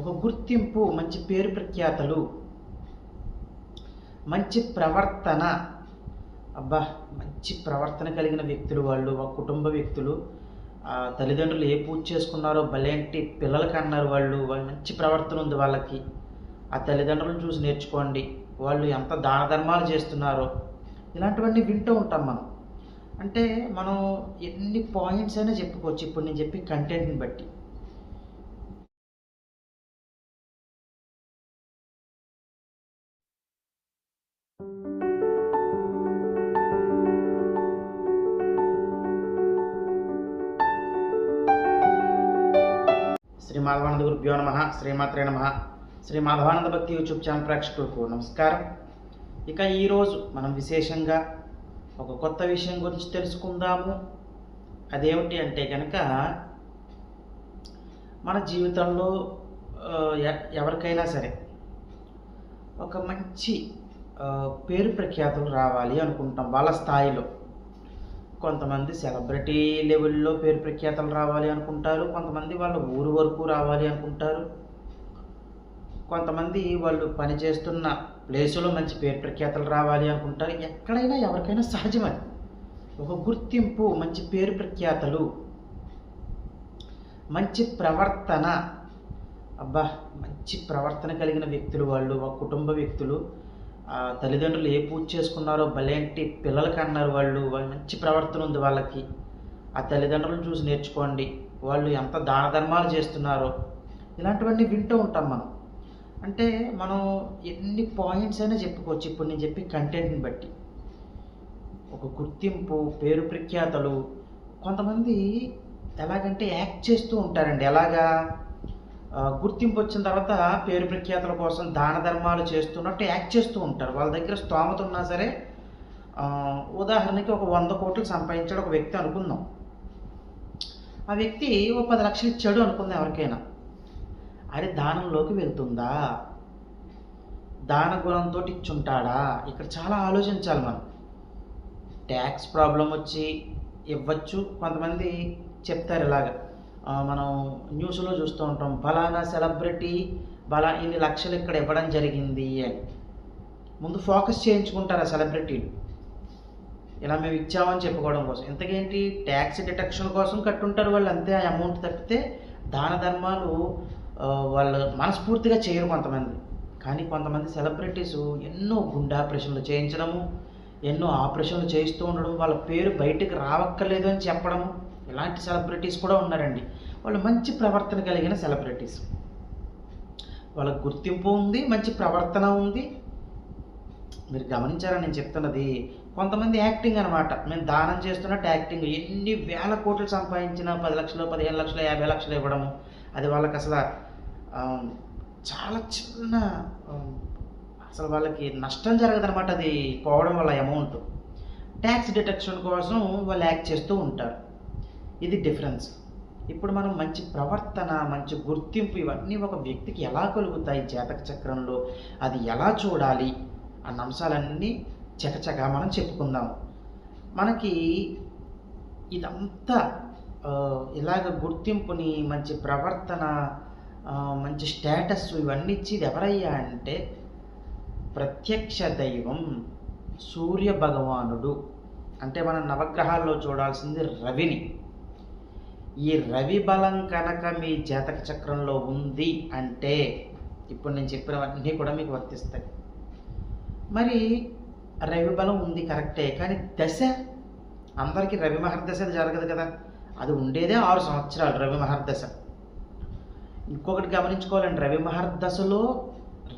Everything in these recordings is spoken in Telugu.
ఒక గుర్తింపు, మంచి పేరు ప్రఖ్యాతలు, మంచి ప్రవర్తన. అబ్బా! మంచి ప్రవర్తన కలిగిన వ్యక్తులు వాళ్ళు, ఒక కుటుంబ వ్యక్తులు. తల్లిదండ్రులు ఏ పూజ చేసుకున్నారో భలేంటి పిల్లలు కన్నారు వాళ్ళు. మంచి ప్రవర్తన ఉంది వాళ్ళకి. ఆ తల్లిదండ్రులను చూసి నేర్చుకోండి. వాళ్ళు ఎంత దాన ధర్మాలు చేస్తున్నారో. ఇలాంటివన్నీ వింటూ ఉంటాం మనం. అంటే మనం ఎన్ని పాయింట్స్ అయినా చెప్పుకోవచ్చు ఇప్పుడు నేను చెప్పే కంటెంట్ని బట్టి. శ్రీ మాధవానంద గురుభ్యో నమః. శ్రీమాత్రే నమః. శ్రీ మాధవానంద భక్తి యూట్యూబ్ ఛానల్ ప్రేక్షకులకు నమస్కారం. ఇక ఈరోజు మనం విశేషంగా ఒక కొత్త విషయం గురించి తెలుసుకుందాము. అదేమిటి అంటే కనుక మన జీవితంలో ఎవరికైనా సరే ఒక మంచి పేరు ప్రఖ్యాతులు రావాలి అనుకుంటాం వాళ్ళ స్థాయిలో. కొంతమంది సెలబ్రిటీ లెవెల్లో పేరు ప్రఖ్యాతలు రావాలి అనుకుంటారు. కొంతమంది వాళ్ళ ఊరు వరకు రావాలి అనుకుంటారు. కొంతమంది వాళ్ళు పనిచేస్తున్న ప్లేసులో మంచి పేరు ప్రఖ్యాతలు రావాలి అనుకుంటారు. ఎక్కడైనా ఎవరికైనా సహజమది. ఒక గుర్తింపు, మంచి పేరు ప్రఖ్యాతలు, మంచి ప్రవర్తన. అబ్బా! మంచి ప్రవర్తన కలిగిన వ్యక్తులు వాళ్ళు, ఒక కుటుంబ వ్యక్తులు. తల్లిదండ్రులు ఏ పూజ చేసుకున్నారో భలేంటి పిల్లలు కన్నారు వాళ్ళు. మంచి ప్రవర్తన ఉంది వాళ్ళకి. ఆ తల్లిదండ్రులను చూసి నేర్చుకోండి. వాళ్ళు ఎంత దాన ధర్మాలు చేస్తున్నారో. ఇలాంటివన్నీ వింటూ ఉంటాం మనం. అంటే మనం ఎన్ని పాయింట్స్ అయినా చెప్పుకోవచ్చు ఇప్పుడు నేను చెప్పే కంటెంట్ని బట్టి. ఒక గుర్తింపు, పేరు ప్రఖ్యాతలు. కొంతమంది ఎలాగంటే యాక్ట్ చేస్తూ ఉంటారండి. ఎలాగా గుర్తింపు వచ్చిన తర్వాత పేరు ప్రఖ్యాతల కోసం దాన ధర్మాలు చేస్తున్నట్టు యాక్ట్ చేస్తూ ఉంటారు. వాళ్ళ దగ్గర స్తోమత ఉన్నా సరే. ఉదాహరణకి ఒక 100 కోట్లు సంపాదించాడు ఒక వ్యక్తి అనుకుందాం. ఆ వ్యక్తి ఓ 10 లక్షలు ఇచ్చాడు అనుకుందాం ఎవరికైనా. అది దానంలోకి వెళ్తుందా? దాన గుణంతో ఇచ్చుంటాడా? ఇక్కడ చాలా ఆలోచించాలి మనం. ట్యాక్స్ ప్రాబ్లం వచ్చి ఇవ్వచ్చు. కొంతమంది చెప్తారు ఇలాగ, మనం న్యూస్లో చూస్తూ ఉంటాం, ఫలానా సెలబ్రిటీ ఇన్ని లక్షలు ఇక్కడ ఇవ్వడం జరిగింది అని. ముందు ఫోకస్ చేయించుకుంటారు ఆ సెలబ్రిటీలు. ఇలా మేము ఇచ్చామని చెప్పుకోవడం కోసం. ఇంతకేంటి ట్యాక్స్ డిటెక్షన్ కోసం కట్టుంటారు వాళ్ళు, అంతే. ఆ అమౌంట్ తప్పితే దాన ధర్మాలు వాళ్ళు మనస్ఫూర్తిగా చేయరు కొంతమంది. కానీ కొంతమంది సెలబ్రిటీస్ ఎన్నో గుండె ఆపరేషన్లు చేయించడము, ఎన్నో ఆపరేషన్లు చేయిస్తూ ఉండడం, వాళ్ళ పేరు బయటకు రావక్కర్లేదు అని చెప్పడము. ఇలాంటి సెలబ్రిటీస్ కూడా ఉన్నారండి. వాళ్ళు మంచి ప్రవర్తన కలిగిన సెలబ్రిటీస్. వాళ్ళకు గుర్తింపు ఉంది, మంచి ప్రవర్తన ఉంది. మీరు గమనించారా నేను చెప్తున్నది? కొంతమంది యాక్టింగ్ అనమాట. మేము దానం చేస్తున్నట్టు యాక్టింగ్. ఎన్ని వేల కోట్లు సంపాదించిన 10 లక్షలు, 15 లక్షలు, 50 లక్షలు ఇవ్వడము. అది వాళ్ళకి అసలు చాలా చిన్న, అసలు వాళ్ళకి నష్టం జరగదనమాట అది పోవడం వల్ల అమౌంట్. ట్యాక్స్ డిటెక్షన్ కోసం వాళ్ళు యాక్ట్ చేస్తూ ఉంటారు. ఇది డిఫరెన్స్. ఇప్పుడు మనం మంచి ప్రవర్తన, మంచి గుర్తింపు, ఇవన్నీ ఒక వ్యక్తికి ఎలా కలుగుతాయి జాతక చక్రంలో, అది ఎలా చూడాలి అన్న అంశాలన్నీ చకచకా మనం చెప్పుకుందాం. మనకి ఇదంతా ఇలాగ గుర్తింపుని, మంచి ప్రవర్తన, మంచి స్టేటస్ ఇవన్నీ ఇచ్చేది ఎవరయ్యా అంటే ప్రత్యక్ష దైవం సూర్య భగవానుడు. అంటే మనం నవగ్రహాల్లో చూడాల్సింది రవిని. ఈ రవి బలం కనుక మీ జాతక చక్రంలో ఉంది అంటే ఇప్పుడు నేను చెప్పినవన్నీ కూడా మీకు వర్తిస్తాయి. మరి రవి బలం ఉంది కరెక్టే, కానీ దశ అందరికీ రవి మహర్దశ జరగదు కదా. అది ఉండేదే 6 సంవత్సరాలు రవి మహర్దశ. ఇంకొకటి గమనించుకోవాలండి, రవి మహర్దశలో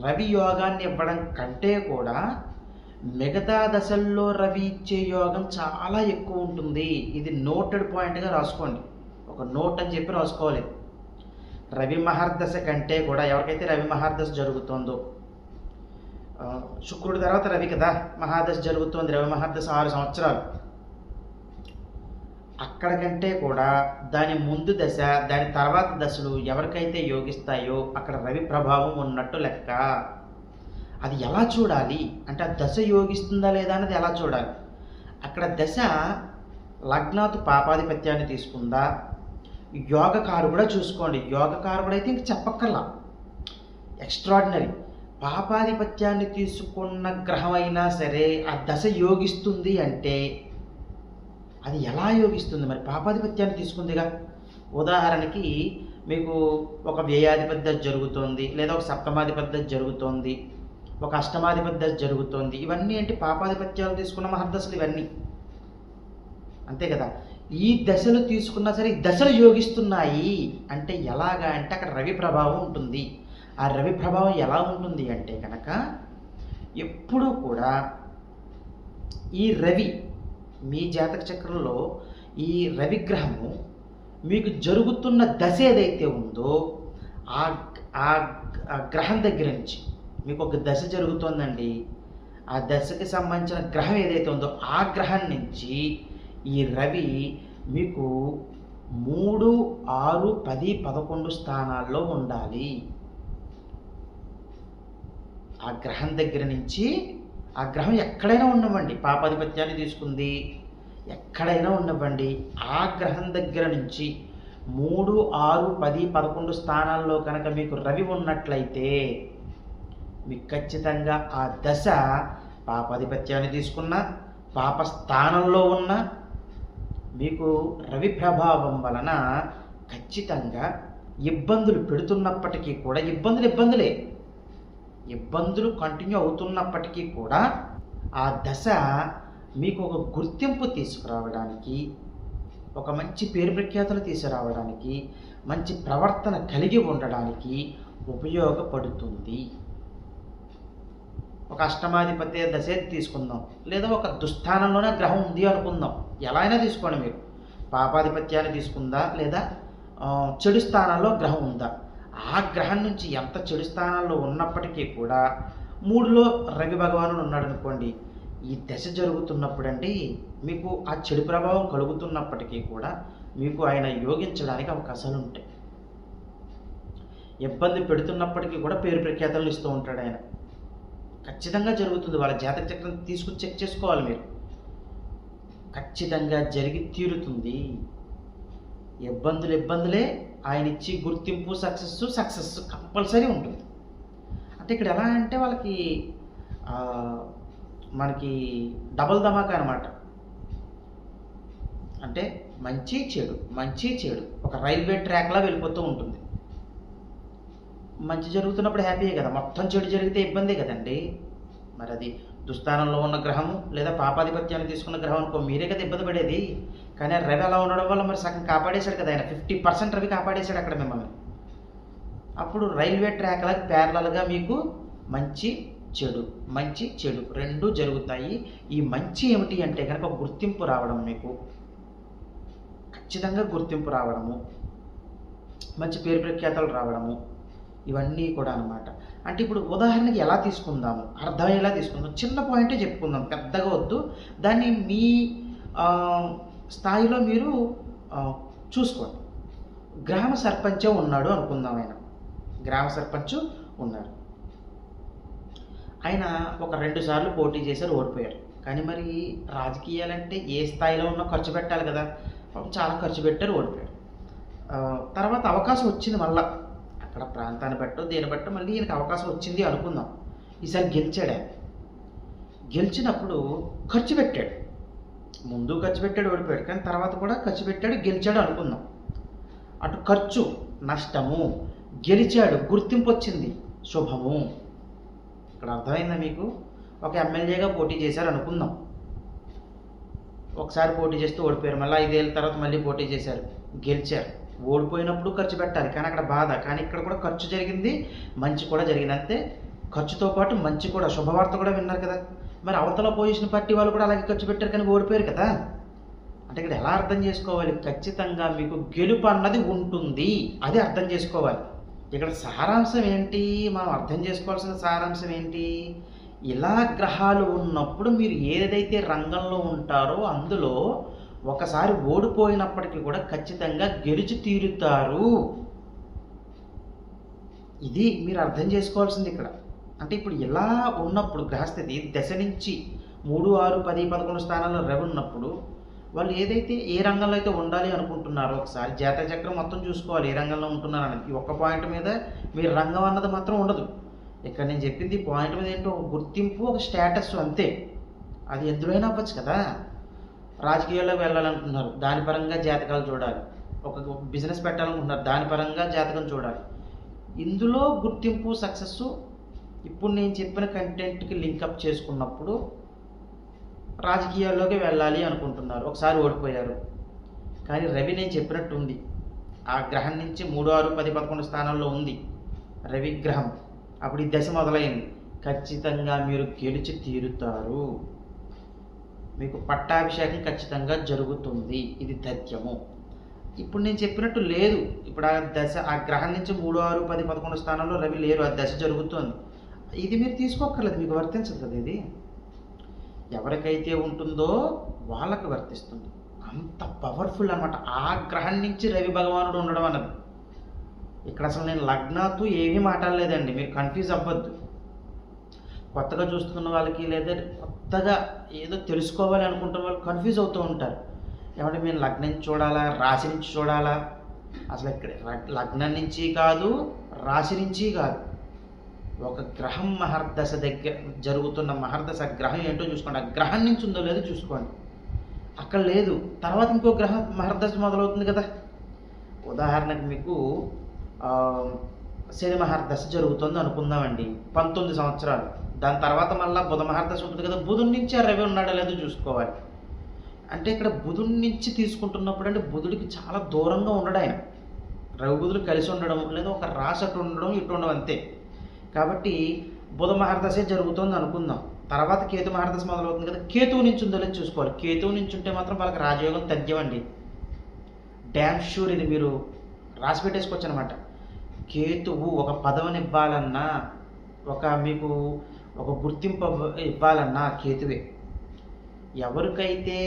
రవి యోగాన్ని ఇవ్వడం కంటే కూడా మిగతా దశల్లో రవి ఇచ్చే యోగం చాలా ఎక్కువ ఉంటుంది. ఇది నోటెడ్ పాయింట్గా రాసుకోండి. ఒక నోట్ అని చెప్పి రాసుకోవాలి. రవి మహర్దశ కంటే కూడా ఎవరికైతే రవి మహర్దశ జరుగుతుందో, శుక్రుడి తర్వాత రవి కదా మహాదశ జరుగుతుంది. రవి మహర్దశ 6 సంవత్సరాలు. అక్కడికంటే కూడా దాని ముందు దశ, దాని తర్వాత దశలు ఎవరికైతే యోగిస్తాయో అక్కడ రవి ప్రభావం ఉన్నట్టు లెక్క. అది ఎలా చూడాలి అంటే ఆ దశ యోగిస్తుందా లేదా అన్నది ఎలా చూడాలి? అక్కడ దశ లగ్నాతు పాపాధిపత్యాన్ని తీసుకుందా, యోగకారు కూడా చూసుకోండి. యోగకారు కూడా అయితే ఇంక చెప్పక్కర్లా. ఎక్స్ట్రాడినరీ. పాపాధిపత్యాన్ని తీసుకున్న గ్రహం అయినా సరే ఆ దశ యోగిస్తుంది అంటే అది ఎలా యోగిస్తుంది? మరి పాపాధిపత్యాన్ని తీసుకుందిగా. ఉదాహరణకి మీకు ఒక వ్యయాధిపతి దశ జరుగుతోంది, లేదా ఒక సప్తమాధిపతి దశ జరుగుతోంది, ఒక అష్టమాధిపతి దశ జరుగుతోంది. ఇవన్నీ ఏంటి? పాపాధిపత్యాలు తీసుకున్న మహర్దశలు ఇవన్నీ, అంతే కదా. ఈ దశలు తీసుకున్నా సరే ఈ దశలు యోగిస్తున్నాయి అంటే ఎలాగా అంటే అక్కడ రవి ప్రభావం ఉంటుంది. ఆ రవి ప్రభావం ఎలా ఉంటుంది అంటే కనుక ఎప్పుడూ కూడా ఈ రవి మీ జాతక చక్రంలో ఈ రవిగ్రహము మీకు జరుగుతున్న దశ ఏదైతే ఉందో ఆ ఆ గ్రహం దగ్గర నుంచి మీకు ఒక దశ జరుగుతోందండి. ఆ దశకి సంబంధించిన గ్రహం ఏదైతే ఉందో ఆ గ్రహం నుంచి ఈ రవి మీకు 3, 6, 10, 11 స్థానాల్లో ఉండాలి. ఆ గ్రహం దగ్గర నుంచి ఆ గ్రహం ఎక్కడైనా ఉండవండి, పాపాధిపత్యాన్ని తీసుకుంది ఎక్కడైనా ఉండవండి, ఆ గ్రహం దగ్గర నుంచి 3, 6, 10, 11 స్థానాల్లో కనుక మీకు రవి ఉన్నట్లయితే మీకు ఖచ్చితంగా ఆ దశ పాపాధిపత్యాన్ని తీసుకున్న పాప స్థానంలో ఉన్న మీకు రవి ప్రభావం వలన ఖచ్చితంగా ఇబ్బందులు పెడుతున్నప్పటికీ కూడా ఇబ్బందులు కంటిన్యూ అవుతున్నప్పటికీ కూడా ఆ దశ మీకు ఒక గుర్తింపు తీసుకురావడానికి, ఒక మంచి పేరు ప్రఖ్యాతలు తీసుకురావడానికి, మంచి ప్రవర్తన కలిగి ఉండడానికి ఉపయోగపడుతుంది. ఒక అష్టమాధిపతి దశ తీసుకుందాం, లేదా ఒక దుస్థానంలోనే గ్రహం ఉంది అనుకుందాం, ఎలా అయినా తీసుకోండి. మీరు పాపాధిపత్యాన్ని తీసుకుందా లేదా చెడు స్థానాల్లో గ్రహం ఉందా, ఆ గ్రహం నుంచి ఎంత చెడు స్థానాల్లో ఉన్నప్పటికీ కూడా 3లో రవి భగవానుడు ఉన్నాడు అనుకోండి, ఈ దశ జరుగుతున్నప్పుడండి మీకు ఆ చెడు ప్రభావం కలుగుతున్నప్పటికీ కూడా మీకు ఆయన యోగించడానికి అవకాశాలు ఉంటాయి. ఇబ్బంది పెడుతున్నప్పటికీ కూడా పేరు ప్రఖ్యాతలను ఇస్తూ ఉంటాడు ఆయన. ఖచ్చితంగా జరుగుతుంది. వాళ్ళ జాతక చక్రం తీసుకుని చెక్ చేసుకోవాలి మీరు. ఖచ్చితంగా జరిగి తీరుతుంది. ఇబ్బందులే ఆయన ఇచ్చి గుర్తింపు సక్సెస్ కంపల్సరీ ఉంటుంది. అంటే ఇక్కడ ఎలా అంటే వాళ్ళకి మనకి డబల్ ధమాకా అనమాట. అంటే మంచి చెడు ఒక రైల్వే ట్రాక్లా వెళ్ళిపోతూ ఉంటుంది. మంచి జరుగుతున్నప్పుడు హ్యాపీయే కదా, మొత్తం చెడు జరిగితే ఇబ్బందే కదండి. మరి అది దుస్థానంలో ఉన్న గ్రహము లేదా పాపాధిపత్యాన్ని తీసుకున్న గ్రహం అనుకో, మీరే కదా ఇబ్బంది పడేది. కానీ రవి అలా ఉండడం వల్ల మరి సగం కాపాడేశాడు కదా ఆయన, 50% రవి కాపాడేశాడు అక్కడ మిమ్మల్ని. అప్పుడు రైల్వే ట్రాక్ లాగా ప్యారలల్గా మీకు మంచి చెడు రెండూ జరుగుతాయి. ఈ మంచి ఏమిటి అంటే కనుక గుర్తింపు రావడం, మీకు ఖచ్చితంగా గుర్తింపు రావడము, మంచి పేరు ప్రఖ్యాతలు రావడము, ఇవన్నీ కూడా అనమాట. అంటే ఇప్పుడు ఉదాహరణకి ఎలా తీసుకుందాము, అర్థమయ్యేలా తీసుకుందాం. చిన్న పాయింటే చెప్పుకుందాం, పెద్దగా వద్దు. దాన్ని మీ స్థాయిలో మీరు చూసుకోండి. గ్రామ సర్పంచ్ ఉన్నాడు అనుకుందాం. గ్రామ సర్పంచ్ ఉన్నాడు. ఆయన ఒక 2 సార్లు పోటీ చేశారు, ఓడిపోయారు. కానీ మరి రాజకీయాలంటే ఏ స్థాయిలో ఉన్నా ఖర్చు పెట్టాలి కదా, చాలా ఖర్చు పెట్టారు, ఓడిపోయారు. తర్వాత అవకాశం వచ్చింది, మళ్ళీ అక్కడ ప్రాంతాన్ని బట్టో దేని బట్టో మళ్ళీ ఈయనకి అవకాశం వచ్చింది అనుకుందాం. ఈసారి గెలిచాడు. ఆయన గెలిచినప్పుడు ఖర్చు పెట్టాడు, ముందు ఖర్చు పెట్టాడు, ఓడిపోయాడు. కానీ తర్వాత కూడా ఖర్చు పెట్టాడు, గెలిచాడు అనుకుందాం. అటు ఖర్చు నష్టము, గెలిచాడు, గుర్తింపు వచ్చింది, శుభము. ఇక్కడ అర్థమైందా మీకు? ఒక ఎమ్మెల్యేగా పోటీ చేశారు అనుకుందాం. ఒకసారి పోటీ చేస్తూ ఓడిపోయారు, మళ్ళీ 5 ఏళ్ళ తర్వాత మళ్ళీ పోటీ చేశారు, గెలిచారు. ఓడిపోయినప్పుడు ఖర్చు పెట్టాలి, కానీ అక్కడ బాధ. కానీ ఇక్కడ కూడా ఖర్చు జరిగింది, మంచి కూడా జరిగింది. అంతే, ఖర్చుతో పాటు మంచి కూడా, శుభవార్త కూడా విన్నారు కదా. మరి అవతల పొజిషన్ పార్టీ వాళ్ళు కూడా అలాగే ఖర్చు పెట్టారు, కానీ ఓడిపోయారు కదా. అంటే ఇక్కడ ఎలా అర్థం చేసుకోవాలి? ఖచ్చితంగా మీకు గెలుపు అన్నది ఉంటుంది, అది అర్థం చేసుకోవాలి. ఇక్కడ సారాంశం ఏంటి, మనం అర్థం చేసుకోవాల్సిన సారాంశం ఏంటి? ఇలా గ్రహాలు ఉన్నప్పుడు మీరు ఏదైతే రంగంలో ఉంటారో అందులో ఒకసారి ఓడిపోయినప్పటికీ కూడా ఖచ్చితంగా గెలిచి తీరుతారు. ఇది మీరు అర్థం చేసుకోవాల్సింది ఇక్కడ. అంటే ఇప్పుడు ఇలా ఉన్నప్పుడు గ్రహస్థితి దశ నుంచి 3, 6, 10, 11 స్థానాల్లో రవి ఉన్నప్పుడు వాళ్ళు ఏదైతే ఏ రంగంలో అయితే ఉండాలి అనుకుంటున్నారో ఒకసారి జాతక చక్రం మొత్తం చూసుకోవాలి, ఏ రంగంలో ఉంటున్నారు అనేది. ఈ ఒక్క పాయింట్ మీద మీరు రంగం అన్నది మాత్రం ఉండదు. ఇక్కడ నేను చెప్పింది పాయింట్ మీద ఏంటో ఒక గుర్తింపు, ఒక స్టేటస్ అంతే. అది ఎందులోనే అవ్వచ్చు కదా. రాజకీయాల్లోకి వెళ్ళాలనుకుంటున్నారు, దాని పరంగా జాతకాలు చూడాలి. ఒక బిజినెస్ పెట్టాలనుకుంటున్నారు, దాని పరంగా జాతకం చూడాలి. ఇందులో గుర్తింపు, సక్సెస్ ఇప్పుడు నేను చెప్పిన కంటెంట్కి లింకప్ చేసుకున్నప్పుడు రాజకీయాల్లోకి వెళ్ళాలి అనుకుంటున్నారు, ఒకసారి ఓడిపోయారు. కానీ రవి నేను చెప్పినట్టు ఉంది, ఆ గ్రహం నుంచి 3, 6, 10, 11 స్థానాల్లో ఉంది రవి గ్రహం. అప్పుడు ఈ దశ మొదలైంది. ఖచ్చితంగా మీరు గెలిచి తీరుతారు, మీకు పట్టాభిషేకం ఖచ్చితంగా జరుగుతుంది. ఇది తథ్యము. ఇప్పుడు నేను చెప్పినట్టు లేదు. ఇప్పుడు ఆ దశ, ఆ గ్రహం నుంచి 3, 6, 10, 11 స్థానాల్లో రవి లేరు, ఆ దశ జరుగుతోంది. ఇది మీరు తీసుకోక్కర్లేదు, మీకు వర్తించదు కదా. ఇది ఎవరికైతే ఉంటుందో వాళ్ళకి వర్తిస్తుంది. అంత పవర్ఫుల్ అన్నమాట ఆ గ్రహం నుంచి రవి భగవానుడు ఉండడం అన్నది. ఇక్కడ అసలు నేను లగ్నాతో ఏమీ మాట్లాడలేదండి, మీరు కన్ఫ్యూజ్ అవ్వద్దు. కొత్తగా చూస్తున్న వాళ్ళకి లేదా కొత్తగా ఏదో తెలుసుకోవాలి అనుకుంటున్న వాళ్ళు కన్ఫ్యూజ్ అవుతూ ఉంటారు. ఏమంటే మేము లగ్నం నుంచి చూడాలా, రాశి నుంచి చూడాలా? అసలు ఇక్కడ లగ్నం నుంచి కాదు, రాశి నుంచి కాదు. ఒక గ్రహం మహర్దశ దగ్గర జరుగుతున్న మహర్దశ గ్రహం ఏంటో చూసుకోండి. ఆ గ్రహం నుంచి ఉందో లేదో చూసుకోండి. అక్కడ లేదు, తర్వాత ఇంకో గ్రహం మహర్దశ మొదలవుతుంది కదా. ఉదాహరణకు మీకు శని మహర్దశ జరుగుతుంది అనుకుందామండి, 19 సంవత్సరాలు. దాని తర్వాత మళ్ళీ బుధ మహర్దశ ఉంటుంది కదా, బుధుడి నుంచి ఆ రవి ఉన్నాడో లేదో చూసుకోవాలి. అంటే ఇక్కడ బుధుడి నుంచి తీసుకుంటున్నప్పుడు అంటే బుధుడికి చాలా దూరంగా ఉండడం, ఆయన రవి బుధుడు కలిసి ఉండడం, లేదా ఒక రాశి అటు ఉండడం, ఇటు ఉండడం అంతే. కాబట్టి బుధ మహర్దశే జరుగుతుంది అనుకుందాం. తర్వాత కేతు మహర్దశ మొదలవుతుంది కదా, కేతువు నుంచి ఉందో లేదో చూసుకోవాలి. కేతువు నుంచి ఉంటే మాత్రం వాళ్ళకి రాజయోగం తథ్యమండి, డ్యామ్ షూర్. ఇది మీరు రాసి పెట్టేసుకోవచ్చు అనమాట. కేతువు ఒక పదవిని ఇవ్వాలన్నా, మీకు ఒక గుర్తింపు ఇవ్వాలన్నా కేతువే. ఎవరికైతే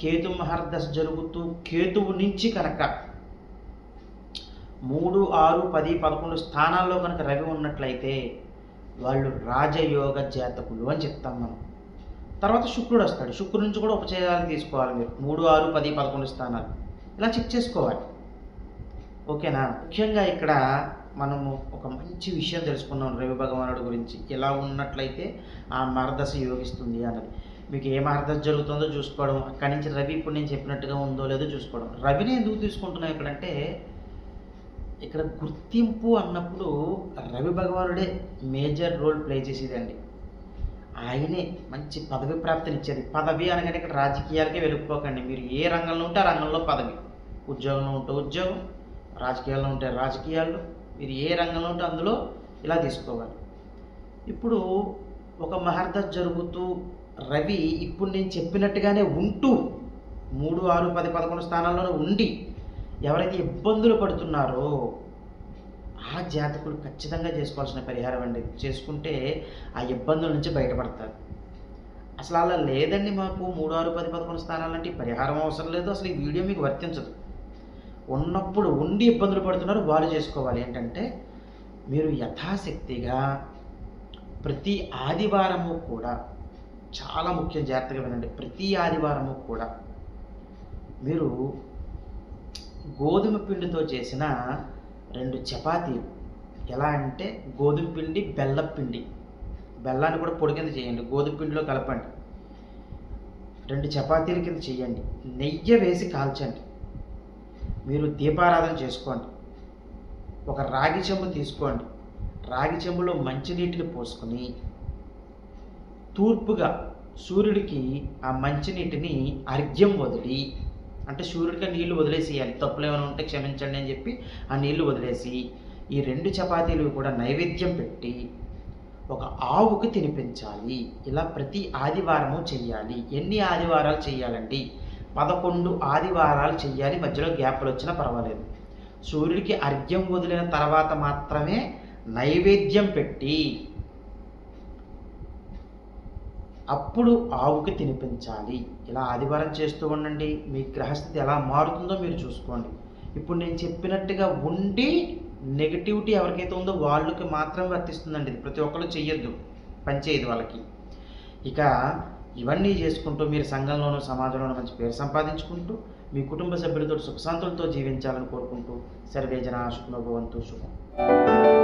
కేతు మహర్దశ జరుగుతూ కేతువు నుంచి కనుక 3, 6, 10, 11 స్థానాల్లో కనుక రవి ఉన్నట్లయితే వాళ్ళు రాజయోగ జాతకులు అని చెప్తాం మనం. తర్వాత శుక్రుడు వస్తాడు, శుక్రుడి నుంచి కూడా ఉపచయాలు తీసుకోవాలి మీరు. 3, 6, 10, 11 స్థానాలు ఇలా చెక్ చేసుకోవాలి. ఓకేనా. ముఖ్యంగా ఇక్కడ మనము ఒక మంచి విషయం తెలుసుకున్నాం రవి భగవానుడి గురించి. ఎలా ఉన్నట్లయితే ఆ మహర్దశ యోగిస్తుంది అన్నది. మీకు ఏ మహర్దశ జరుగుతుందో చూసుకోవడం, అక్కడి నుంచి రవి ఇప్పుడు నేను చెప్పినట్టుగా ఉందో లేదో చూసుకోవడం. రవిని ఎందుకు తీసుకుంటున్నాం ఇక్కడంటే, ఇక్కడ గుర్తింపు అన్నప్పుడు రవి భగవానుడే మేజర్ రోల్ ప్లే చేసేదండి. ఆయనే మంచి పదవి ప్రాప్తినిచ్చేది. పదవి అనగానే ఇక్కడ రాజకీయాలకే వెళ్ళిపోకండి. మీరు ఏ రంగంలో ఉంటే ఆ రంగంలో పదవి. ఉద్యోగంలో ఉంటే ఉద్యోగం, రాజకీయాల్లో ఉంటే రాజకీయాల్లో, మీరు ఏ రంగంలో ఉంటే అందులో ఇలా తీసుకోవాలి. ఇప్పుడు ఒక మహర్దశ జరుగుతూ రవి ఇప్పుడు నేను చెప్పినట్టుగానే ఉంటూ 3, 6, 10, 11 స్థానాల్లోనే ఉండి ఎవరైతే ఇబ్బందులు పడుతున్నారో ఆ జాతకులు ఖచ్చితంగా చేసుకోవాల్సిన పరిహారం అండి. చేసుకుంటే ఆ ఇబ్బందుల నుంచి బయటపడతారు. అసలు అలా లేదండి, మాకు 3, 6, 10, 11 స్థానాలంటే పరిహారం అవసరం లేదు, అసలు ఈ వీడియో మీకు వర్తించదు. ఉన్నప్పుడు ఉండి ఇబ్బందులు పడుతున్నారు వాళ్ళు చేసుకోవాలి. ఏంటంటే మీరు యథాశక్తిగా ప్రతి ఆదివారము కూడా, చాలా ముఖ్యం జాగ్రత్తగా వినండి, ప్రతి ఆదివారము కూడా మీరు గోధుమ పిండితో చేసిన 2 చపాతీలు, ఎలా అంటే గోధుమ పిండి, బెల్లం పిండి, బెల్లాన్ని కూడా పొడి కింద చేయండి, గోధుమ పిండిలో కలపండి, 2 చపాతీల కింద చేయండి, నెయ్యి వేసి కాల్చండి. మీరు దీపారాధన చేసుకోండి. ఒక రాగి చెంబు తీసుకోండి, రాగి చెంబులో మంచినీటిని పోసుకొని తూర్పుగా సూర్యుడికి ఆ మంచినీటిని అర్ఘ్యం వదిలి, అంటే సూర్యుడికి ఆ నీళ్లు వదిలేసేయాలి, తప్పులు ఏమైనా ఉంటే క్షమించండి అని చెప్పి ఆ నీళ్లు వదిలేసి ఈ 2 చపాతీలు కూడా నైవేద్యం పెట్టి ఒక ఆవుకి తినిపించాలి. ఇలా ప్రతి ఆదివారము చెయ్యాలి. ఎన్ని ఆదివారాలు చెయ్యాలండి? 11 ఆదివారాలు చెయ్యాలి, మధ్యలో గ్యాప్లు వచ్చినా పర్వాలేదు. సూర్యుడికి అర్ఘ్యం వదిలిన తర్వాత మాత్రమే నైవేద్యం పెట్టి అప్పుడు ఆవుకి తినిపించాలి. ఇలా ఆదివారం చేస్తూ ఉండండి, మీ గ్రహస్థితి ఎలా మారుతుందో మీరు చూసుకోండి. ఇప్పుడు నేను చెప్పినట్టుగా ఉండి నెగిటివిటీ ఎవరికైతే ఉందో వాళ్ళకి మాత్రం వర్తిస్తుందండి. ఇది ప్రతి ఒక్కరు చెయ్యొద్దు, పనిచేయదు వాళ్ళకి. ఇక ఇవన్నీ చేసుకుంటూ మీరు సంఘంలోనూ సమాజంలోనూ మంచి పేరు సంపాదించుకుంటూ మీ కుటుంబ సభ్యులతో సుఖశాంతులతో జీవించాలని కోరుకుంటూ సర్వే జనా సుఖినో భవంతు. శుభం.